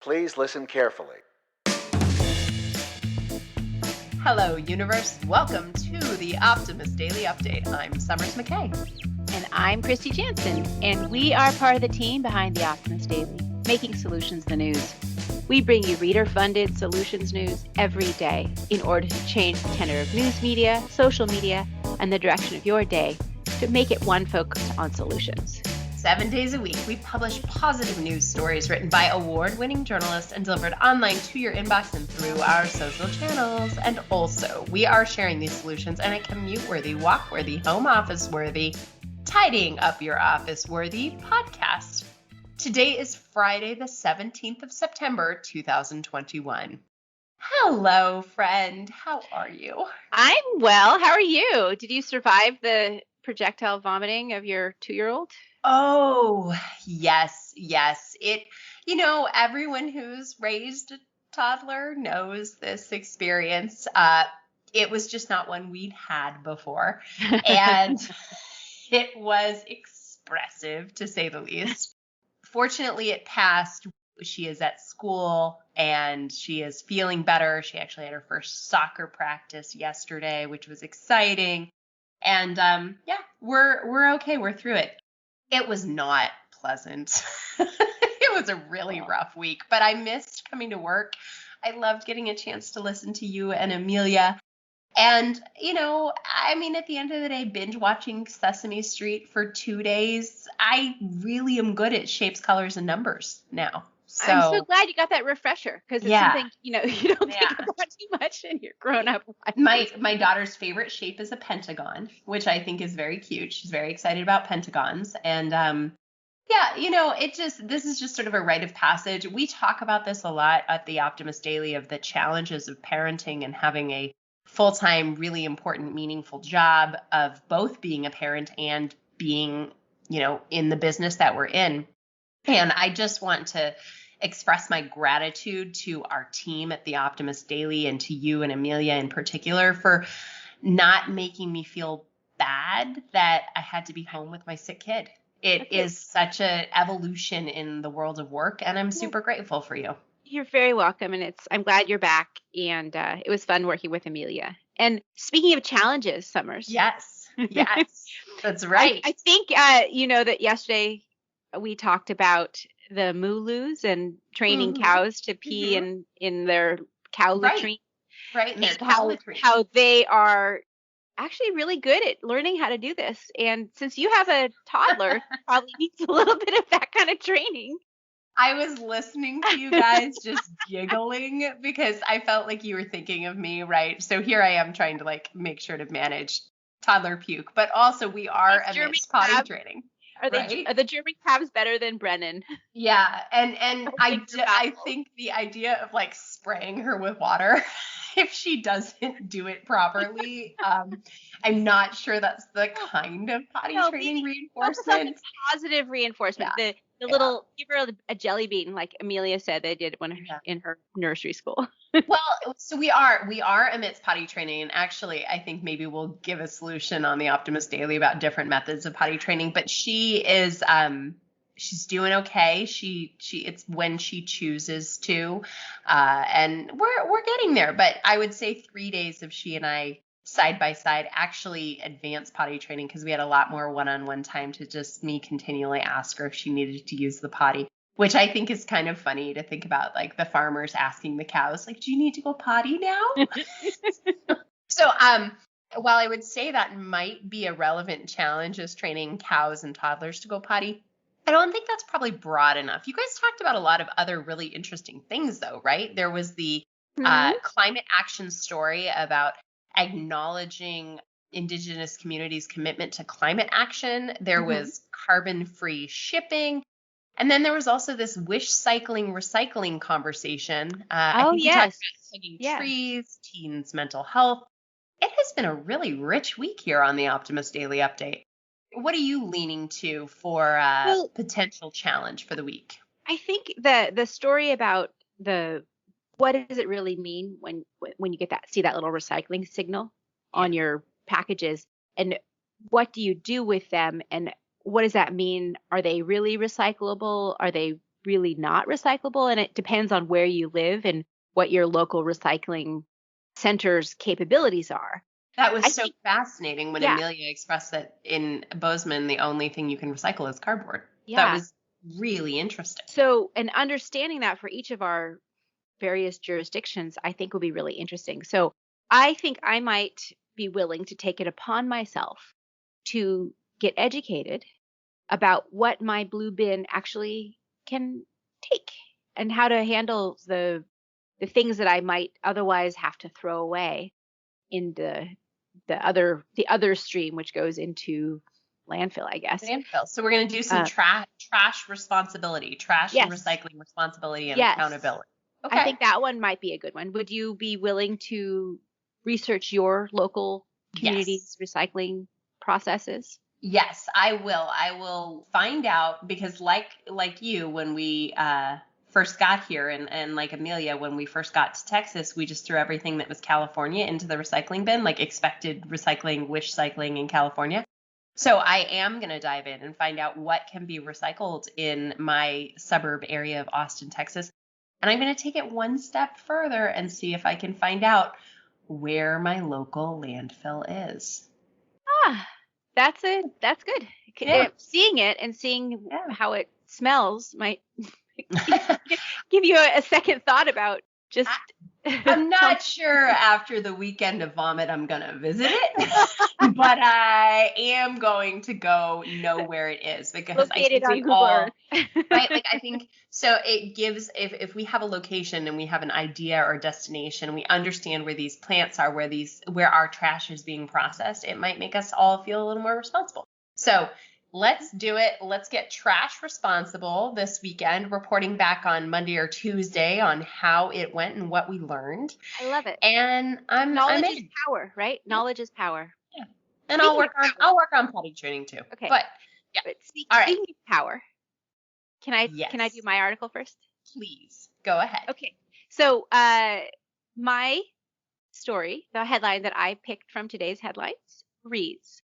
Please listen carefully. Hello, universe. Welcome to the Optimist Daily Update. I'm Summers McKay. And I'm Kristy Jansen, and we are part of the team behind the Optimist Daily, making solutions the news. We bring you reader-funded solutions news every day in order to change the tenor of news media, social media, and the direction of your day to make it one focused on solutions. 7 days a week, we publish positive news stories written by award-winning journalists and delivered online to your inbox and through our social channels. And also, we are sharing these solutions in a commute-worthy, walk-worthy, home office-worthy, tidying up your office-worthy podcast. Today is Friday, the 17th of September, 2021. Hello, friend. How are you? I'm well. How are you? Did you survive the projectile vomiting of your 2-year-old? Oh, yes. Everyone who's raised a toddler knows this experience. It was just not one we'd had before. And it was expressive, to say the least. Fortunately, it passed. She is at school and she is feeling better. She actually had her first soccer practice yesterday, which was exciting. And we're okay. We're through it. It was not pleasant. It was a really rough week, but I missed coming to work. I loved getting a chance to listen to you and Amelia. And, at the end of the day, binge watching Sesame Street for 2 days, I really am good at shapes, colors, and numbers now. So I'm so glad you got that refresher because it's something, you don't think about too much in your grown-up life. My daughter's favorite shape is a pentagon, which I think is very cute. She's very excited about pentagons. And this is just sort of a rite of passage. We talk about this a lot at the Optimist Daily of the challenges of parenting and having a full-time, really important, meaningful job of both being a parent and being, in the business that we're in. And I just want to express my gratitude to our team at the Optimist Daily and to you and Amelia in particular for not making me feel bad that I had to be home with my sick kid. It is such an evolution in the world of work, and I'm super grateful for you. You're very welcome, and I'm glad you're back, and it was fun working with Amelia. And speaking of challenges, Summers. Yes, that's right. I think, that yesterday we talked about the moolus and training cows to pee in their cow latrine. Right, in their cow latrine. How they are actually really good at learning how to do this. And since you have a toddler, probably needs a little bit of that kind of training. I was listening to you guys just giggling because I felt like you were thinking of me, right? So here I am trying to make sure to manage toddler puke, but also we are amidst potty training. Are the German calves better than Brennan? Yeah, and I think the idea of spraying her with water if she doesn't do it properly, I'm not sure that's the kind of potty training reinforcement. Positive reinforcement. Yeah. The little, give her a jelly bean, like Amelia said they did in her nursery school. Well, so we are amidst potty training, and actually I think maybe we'll give a solution on the Optimist Daily about different methods of potty training, but she is she's doing okay. It's when she chooses to, and we're getting there, but I would say 3 days of she and I side by side actually advanced potty training because we had a lot more one-on-one time to just me continually ask her if she needed to use the potty, which I think is kind of funny to think about, the farmers asking the cows, do you need to go potty now? So while I would say that might be a relevant challenge is training cows and toddlers to go potty, I don't think that's probably broad enough. You guys talked about a lot of other really interesting things though, right? There was the climate action story about acknowledging Indigenous communities' commitment to climate action. There was carbon-free shipping. And then there was also this wish cycling recycling conversation. I think you talked about hugging trees, teens' mental health. It has been a really rich week here on the Optimist Daily Update. What are you leaning to for potential challenge for the week? I think the story about what does it really mean when you get see that little recycling signal on your packages, and what do you do with them, and what does that mean? Are they really recyclable? Are they really not recyclable. And it depends on where you live and what your local recycling center's capabilities are. That was so fascinating when Yeah. Amelia expressed that in Bozeman, the only thing you can recycle is cardboard. Yeah. That was really interesting. So, and understanding that for each of our various jurisdictions, I think will be really interesting. So I think I might be willing to take it upon myself to get educated about what my blue bin actually can take and how to handle the things that I might otherwise have to throw away in the other stream, which goes into landfill, I guess. Landfill. So we're going to do some trash responsibility, trash and recycling responsibility and accountability. Okay. I think that one might be a good one. Would you be willing to research your local community's recycling processes? Yes, I will. I will find out because like you, when we first got here and like Amelia, when we first got to Texas, we just threw everything that was California into the recycling bin, like expected recycling, wish cycling in California. So I am going to dive in and find out what can be recycled in my suburb area of Austin, Texas. And I'm going to take it one step further and see if I can find out where my local landfill is. That's good. Yeah. Seeing it and seeing how it smells might give you a second thought about just. I'm not sure after the weekend of vomit I'm going to visit it, but I am going to go know where it is because I think we all, right? Like I think so it gives, if we have a location and we have an idea or destination, we understand where these plants are, where our trash is being processed, it might make us all feel a little more responsible. So let's do it. Let's get trash responsible this weekend, reporting back on Monday or Tuesday on how it went and what we learned. I love it. And knowledge is power, right? Knowledge is power. Yeah. And I'll work on potty training too. Okay. But yeah. But speaking of power, can I do my article first? Please go ahead. Okay. So my story, the headline that I picked from today's headlines reads,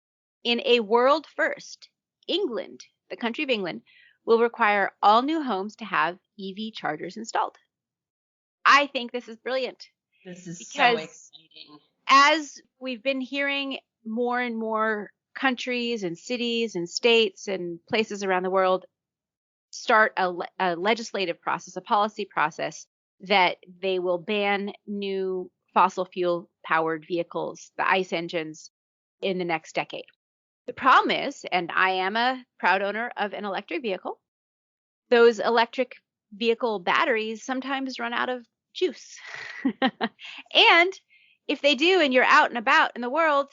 "In a world first, England, the country of England, will require all new homes to have EV chargers installed." I think this is brilliant. This is so exciting. As we've been hearing more and more countries and cities and states and places around the world start a legislative process, a policy process that they will ban new fossil fuel powered vehicles, the ICE engines, in the next decade. The problem is, and I am a proud owner of an electric vehicle, those electric vehicle batteries sometimes run out of juice. And if they do, and you're out and about in the world,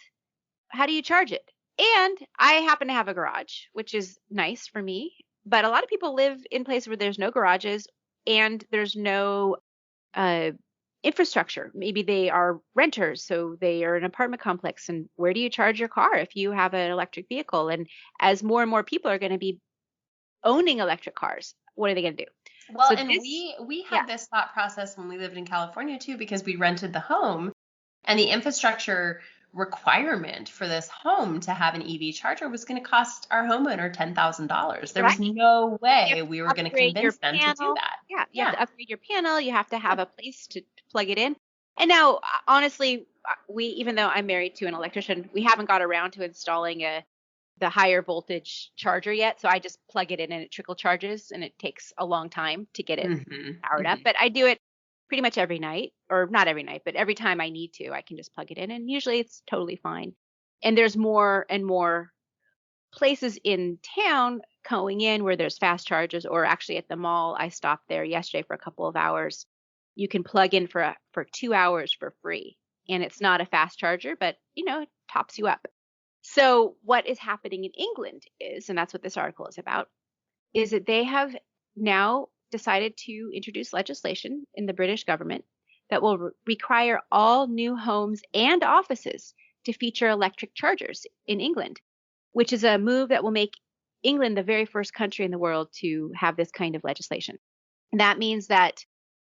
how do you charge it? And I happen to have a garage, which is nice for me, but a lot of people live in places where there's no garages and there's no infrastructure. Maybe they are renters, so they are an apartment complex. And where do you charge your car if you have an electric vehicle? And as more and more people are going to be owning electric cars, what are they going to do? Well, so and we had this thought process when we lived in California too, because we rented the home, and the infrastructure requirement for this home to have an EV charger was going to cost our homeowner $10,000. There was no way we were going to convince them to do that. Yeah, you have to upgrade your panel. You have to have a place to plug it in. And now, honestly, even though I'm married to an electrician, we haven't got around to installing the higher voltage charger yet. So I just plug it in and it trickle charges, and it takes a long time to get it powered up. But I do it pretty much every night, or not every night, but every time I need to, I can just plug it in, and usually it's totally fine. And there's more and more places in town going in where there's fast chargers, or actually at the mall, I stopped there yesterday for a couple of hours. You can plug in for 2 hours for free, and it's not a fast charger, but it tops you up. So what is happening in England is, and that's what this article is about, is that they have now decided to introduce legislation in the British government that will require all new homes and offices to feature electric chargers in England, which is a move that will make England the very first country in the world to have this kind of legislation. And that means that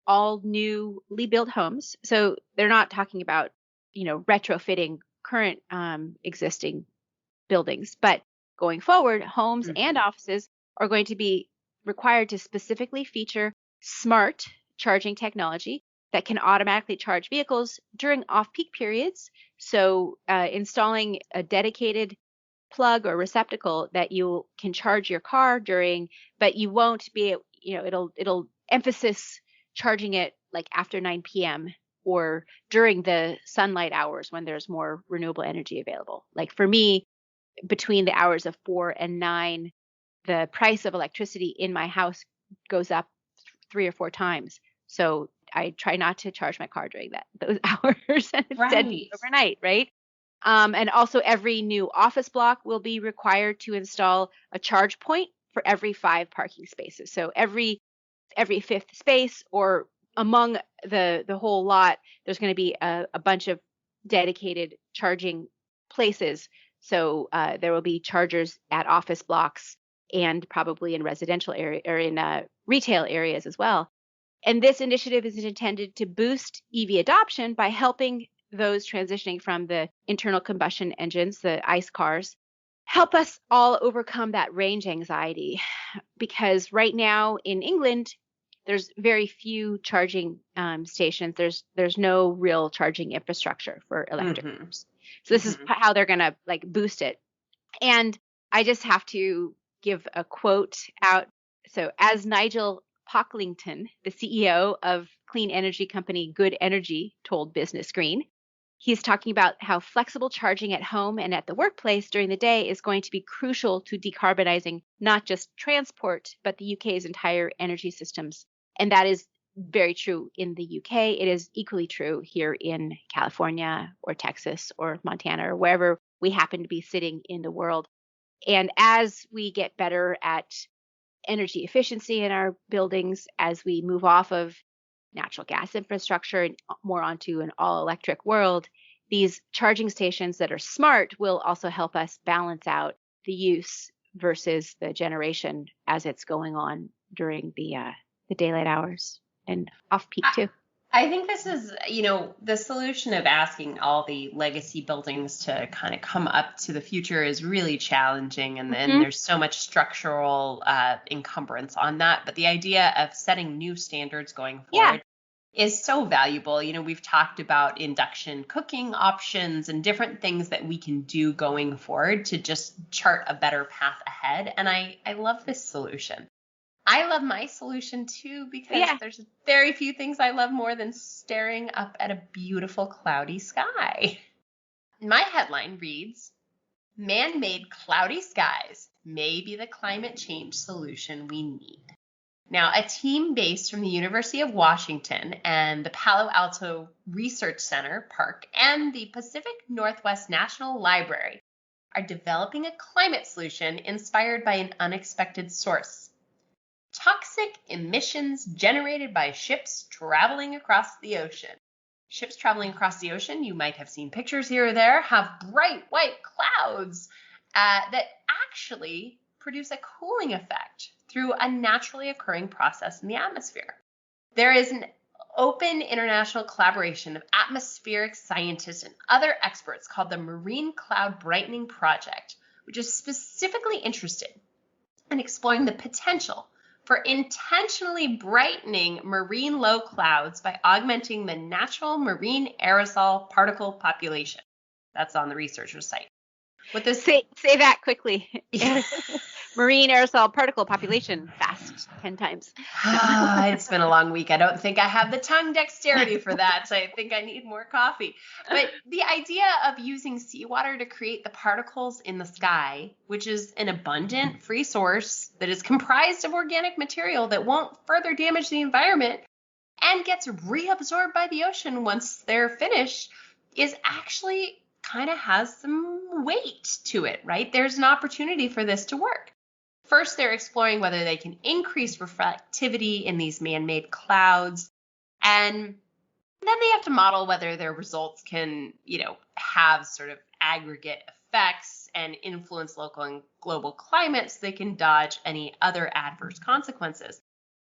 all newly built homes, so they're not talking about, retrofitting current existing buildings, but going forward, homes and offices are going to be required to specifically feature smart charging technology that can automatically charge vehicles during off-peak periods. So installing a dedicated plug or receptacle that you can charge your car during, but you won't be, it'll emphasis charging it like after 9 p.m. or during the sunlight hours when there's more renewable energy available. Like for me, between the hours of 4 and 9, the price of electricity in my house goes up 3 or 4 times. So I try not to charge my car during those hours and instead do it overnight, right? And also every new office block will be required to install a charge point for every 5 parking spaces. So every 5th space or among the whole lot, there's going to be a bunch of dedicated charging places. So there will be chargers at office blocks and probably in residential area or in retail areas as well. And this initiative is intended to boost EV adoption by helping those transitioning from the internal combustion engines, the ICE cars, help us all overcome that range anxiety. Because right now in England, there's very few charging stations. There's no real charging infrastructure for electric cars. So this is how they're going to like boost it. And I just have to give a quote out. So as Nigel Pocklington, the CEO of clean energy company Good Energy, told Business Green, he's talking about how flexible charging at home and at the workplace during the day is going to be crucial to decarbonizing not just transport, but the UK's entire energy systems. And that is very true in the UK. It is equally true here in California or Texas or Montana or wherever we happen to be sitting in the world. And as we get better at energy efficiency in our buildings, as we move off of natural gas infrastructure and more onto an all-electric world, these charging stations that are smart will also help us balance out the use versus the generation as it's going on during the daylight hours and off-peak too. I think this is, the solution of asking all the legacy buildings to kind of come up to the future is really challenging. And then there's so much structural encumbrance on that. But the idea of setting new standards going forward is so valuable. We've talked about induction cooking options and different things that we can do going forward to just chart a better path ahead. And I love this solution. I love my solution too, because there's very few things I love more than staring up at a beautiful cloudy sky. My headline reads, "Man-made cloudy skies may be the climate change solution we need." Now, a team based from the University of Washington and the Palo Alto Research Center Park and the Pacific Northwest National Library are developing a climate solution inspired by an unexpected source. Toxic emissions generated by ships traveling across the ocean. Ships traveling across the ocean, you might have seen pictures here or there, have bright white clouds that actually produce a cooling effect through a naturally occurring process in the atmosphere. There is an open international collaboration of atmospheric scientists and other experts called the Marine Cloud Brightening Project, which is specifically interested in exploring the potential for intentionally brightening marine low clouds by augmenting the natural marine aerosol particle population. That's on the researcher's site. What this say that quickly. Marine aerosol particle population fast 10 times. It's been a long week. I don't think I have the tongue dexterity for that. So I think I need more coffee. But the idea of using seawater to create the particles in the sky, which is an abundant free source that is comprised of organic material that won't further damage the environment and gets reabsorbed by the ocean once they're finished, is actually kind of has some weight to it, right? There's an opportunity for this to work. First, they're exploring whether they can increase reflectivity in these man-made clouds. And then they have to model whether their results can, have sort of aggregate effects and influence local and global climates so they can dodge any other adverse consequences.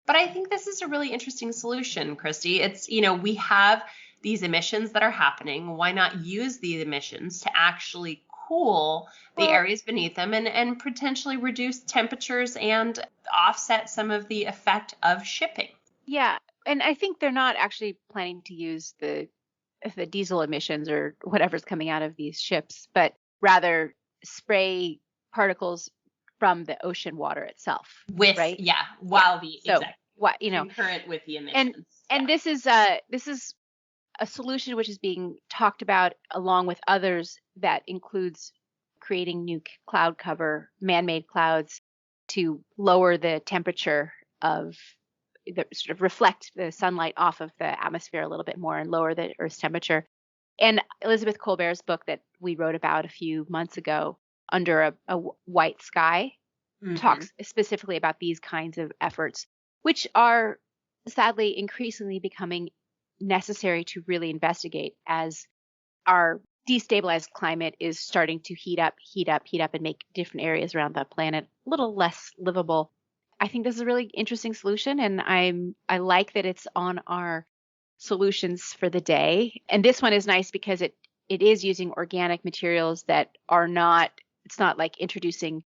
But I think this is a really interesting solution, Kristy. It's, we have these emissions that are happening. Why not use these emissions to actually cool the areas beneath them and potentially reduce temperatures and offset some of the effect of shipping. Yeah. And I think they're not actually planning to use the diesel emissions or whatever's coming out of these ships, but rather spray particles from the ocean water itself. With, right? while exactly. What, concurrent with the emissions. And this is a solution which is being talked about along with others that includes creating new cloud cover, man-made clouds to lower the temperature of sort of reflect the sunlight off of the atmosphere a little bit more and lower the Earth's temperature. And Elizabeth Colbert's book that we wrote about a few months ago, Under a White Sky, talks specifically about these kinds of efforts, which are sadly increasingly becoming necessary to really investigate as our destabilized climate is starting to heat up and make different areas around the planet a little less livable. I think this is a really interesting solution, and I like that it's on our solutions for the day. And this one is nice because it is using organic materials that are not, it's not like introducing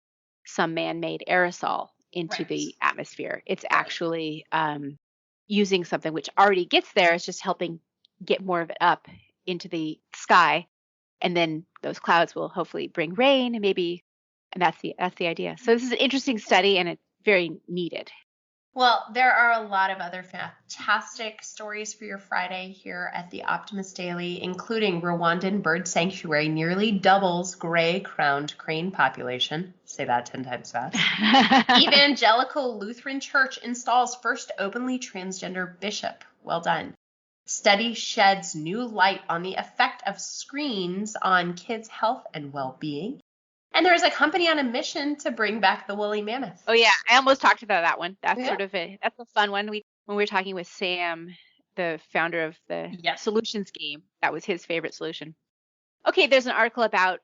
some man-made aerosol into the atmosphere. It's actually using something which already gets there. It's just helping get more of it up into the sky. And then those clouds will hopefully bring rain and that's the idea. So this is an interesting study and it's very needed. Well, there are a lot of other fantastic stories for your Friday here at the Optimist Daily, including Rwandan bird sanctuary nearly doubles gray-crowned crane population. Say that 10 times fast. Evangelical Lutheran Church installs first openly transgender bishop. Well done. Study sheds new light on the effect of screens on kids' health and well-being. And there's a company on a mission to bring back the woolly mammoth. Oh yeah, I almost talked about that one. That's that's a fun one. When we were talking with Sam, the founder of the Solutions Game, that was his favorite solution. Okay, there's an article about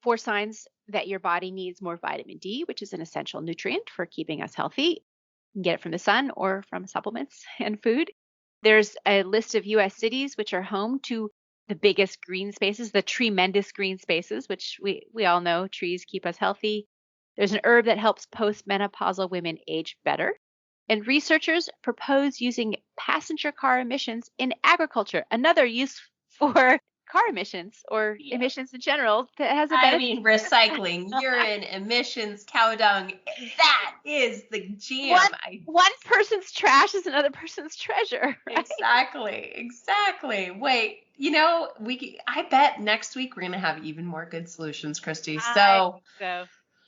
4 signs that your body needs more vitamin D, which is an essential nutrient for keeping us healthy. You can get it from the sun or from supplements and food. There's a list of U.S. cities which are home to the biggest green spaces, the tremendous green spaces, which we all know trees keep us healthy. There's an herb that helps postmenopausal women age better. And researchers propose using passenger car emissions in agriculture, another use for car emissions or emissions in general that has a benefit. I mean, recycling, urine, emissions, cow dung, that is the jam. One person's trash is another person's treasure. Right? Exactly. Wait, I bet next week we're going to have even more good solutions, Kristy. So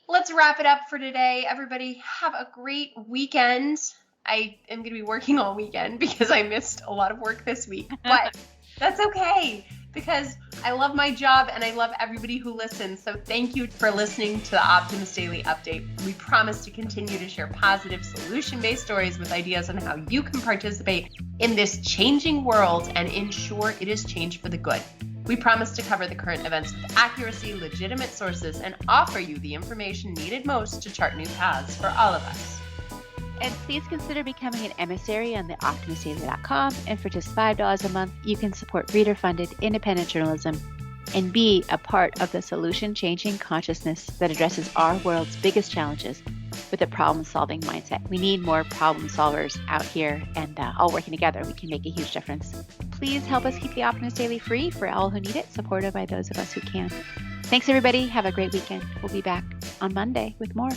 let's wrap it up for today. Everybody have a great weekend. I am going to be working all weekend because I missed a lot of work this week, but that's okay. Because I love my job and I love everybody who listens. So thank you for listening to the Optimist Daily Update. We promise to continue to share positive solution-based stories with ideas on how you can participate in this changing world and ensure it is changed for the good. We promise to cover the current events with accuracy, legitimate sources, and offer you the information needed most to chart new paths for all of us. And please consider becoming an emissary on the optimistdaily.com. And for just $5 a month, you can support reader-funded independent journalism and be a part of the solution-changing consciousness that addresses our world's biggest challenges with a problem-solving mindset. We need more problem solvers out here, and all working together, we can make a huge difference. Please help us keep the Optimist Daily free for all who need it, supported by those of us who can. Thanks, everybody. Have a great weekend. We'll be back on Monday with more.